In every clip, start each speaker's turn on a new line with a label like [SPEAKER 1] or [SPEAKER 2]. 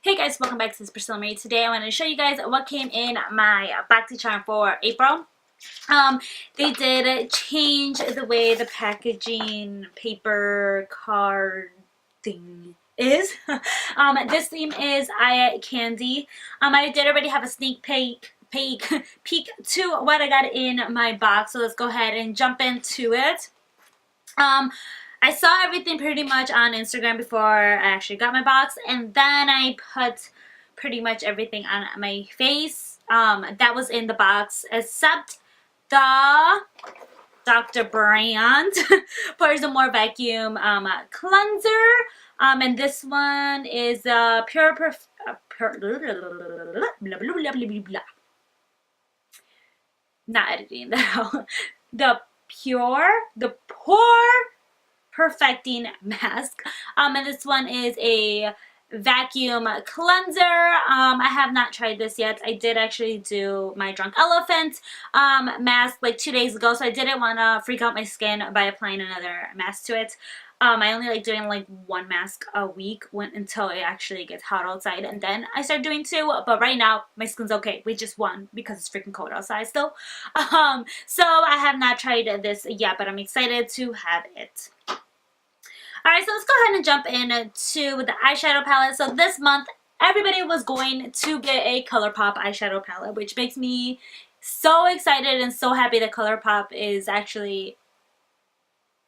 [SPEAKER 1] Hey guys, welcome back to itsPriscillaMarie. Today I want to show you guys what came in my BoxyCharm for April. They did change the way the packaging paper card thing is. This theme is eye candy. I did already have a sneak peek to what I got in my box, so let's go ahead and jump into it. I saw everything pretty much on Instagram before I actually got my box, and then I put pretty much everything on my face that was in the box except the Dr. Brand More Vacuum Cleanser, and this one is not editing that out. The Pore Perfecting Mask, and this one is a vacuum cleanser. I have not tried this yet. I did actually do my Drunk Elephant mask like 2 days ago, so I didn't want to freak out my skin by applying another mask to it. I only like doing like one mask a week until it actually gets hot outside, and then I start doing two. But right now my skin's okay with just one because it's freaking cold outside still. So I have not tried this yet, but I'm excited to have it. Alright, so let's go ahead and jump into the eyeshadow palette. So this month, everybody was going to get a ColourPop eyeshadow palette, which makes me so excited and so happy that ColourPop is actually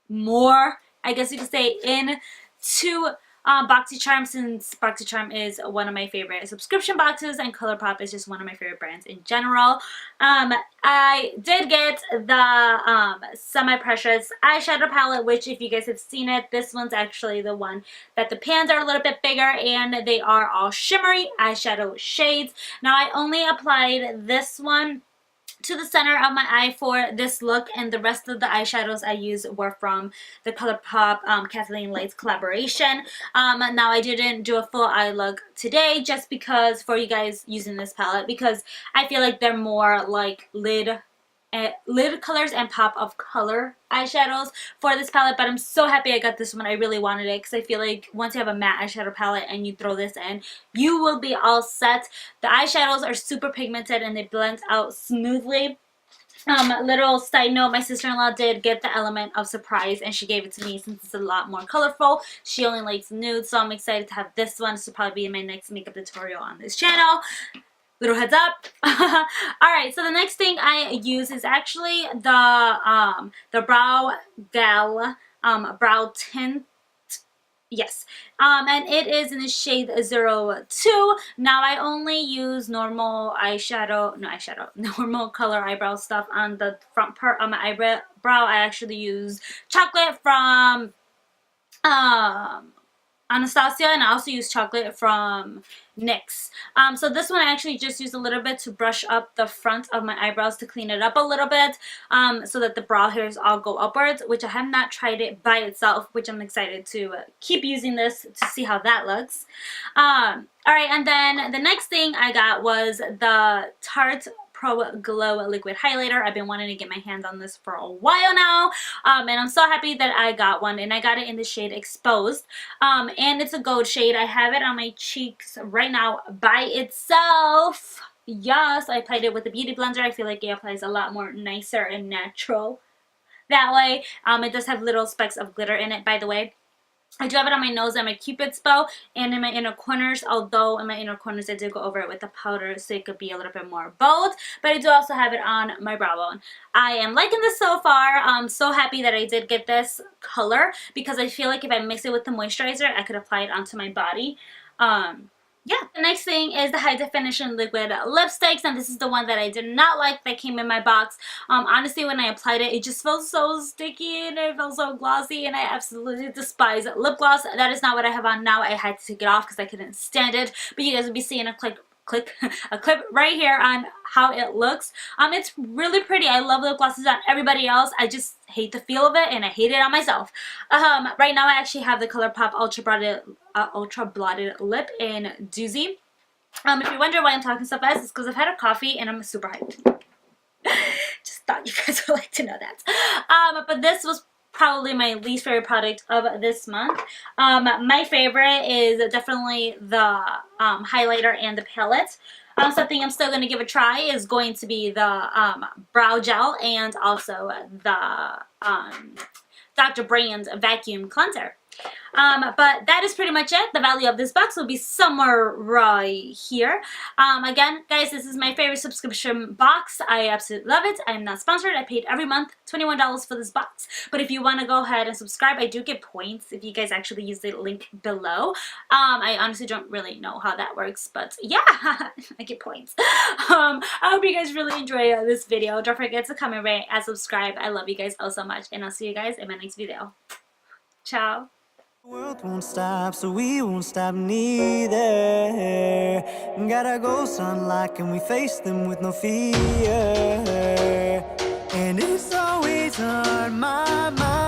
[SPEAKER 1] more, I guess you could say, into BoxyCharm, since BoxyCharm is one of my favorite subscription boxes and ColourPop is just one of my favorite brands in general. I did get the semi-precious eyeshadow palette, which if you guys have seen it, this one's actually the one that the pans are a little bit bigger and they are all shimmery eyeshadow shades. Now I only applied this one to the center of my eye for this look, and the rest of the eyeshadows I used were from the ColourPop Kathleen Lights collaboration. Now I didn't do a full eye look today just because for you guys using this palette, because I feel like they're more like lid colors and pop of color eyeshadows for this palette, but I'm so happy I got this one. I really wanted it because I feel like once you have a matte eyeshadow palette and you throw this in, you will be all set. The eyeshadows are super pigmented and they blend out smoothly. Little side note, my sister-in-law did get the element of surprise and she gave it to me since it's a lot more colorful. She only likes nude, so I'm excited to have this one. This will probably be my next makeup tutorial on this channel. Little heads up. Alright, so the next thing I use is actually the Brow Gal brow tint. Yes, and it is in the shade 02. Now I only use normal normal color eyebrow stuff on the front part of my eyebrow. I actually use chocolate from Anastasia, and I also use chocolate from NYX. So this one I actually just used a little bit to brush up the front of my eyebrows to clean it up a little bit, so that the brow hairs all go upwards, which I have not tried it by itself, which I'm excited to keep using this to see how that looks. Alright, and then the next thing I got was the Tarte Pro Glow Liquid Highlighter. I've been wanting to get my hands on this for a while now, and I'm so happy that I got one, and I got it in the shade Exposed, and it's a gold shade. I have it on my cheeks right now by itself. Yes, I applied it with the Beauty Blender. I feel like it applies a lot more nicer and natural that way. It does have little specks of glitter in it, by the way. I do have it on my nose and my Cupid's bow and in my inner corners, although in my inner corners I did go over it with the powder so it could be a little bit more bold, but I do also have it on my brow bone. I am liking this so far. I'm so happy that I did get this color because I feel like if I mix it with the moisturizer, I could apply it onto my body. Yeah, the next thing is the High Definition Liquid Lipsticks, and this is the one that I did not like that came in my box. Honestly, when I applied it, it just felt so sticky and it felt so glossy, and I absolutely despise lip gloss. That is not what I have on now. I had to take it off because I couldn't stand it, but you guys will be seeing a clip right here on how it looks. It's really pretty. I love lip glosses on everybody else. I just hate the feel of it and I hate it on myself. Right now I actually have the ColourPop Ultra Blotted Lip in Doozy. If you wonder why I'm talking so fast, it's because I've had a coffee and I'm super hyped. Just thought you guys would like to know that. But this was probably my least favorite product of this month. My favorite is definitely the highlighter and the palette. Something I'm still going to give a try is going to be the brow gel and also the Dr. Brand vacuum cleanser. But that is pretty much it. The value of this box will be somewhere right here. Again, guys, this is my favorite subscription box. I absolutely love it. I'm not sponsored. I paid every month $21 for this box. But if you want to go ahead and subscribe, I do get points if you guys actually use the link below. I honestly don't really know how that works, but yeah, I get points. I hope you guys really enjoy this video. Don't forget to comment, rate, and subscribe. I love you guys all so much, and I'll see you guys in my next video. Ciao.
[SPEAKER 2] The world won't stop, so we won't stop neither. Gotta go sunlight, and we face them with no fear. And it's always on my mind.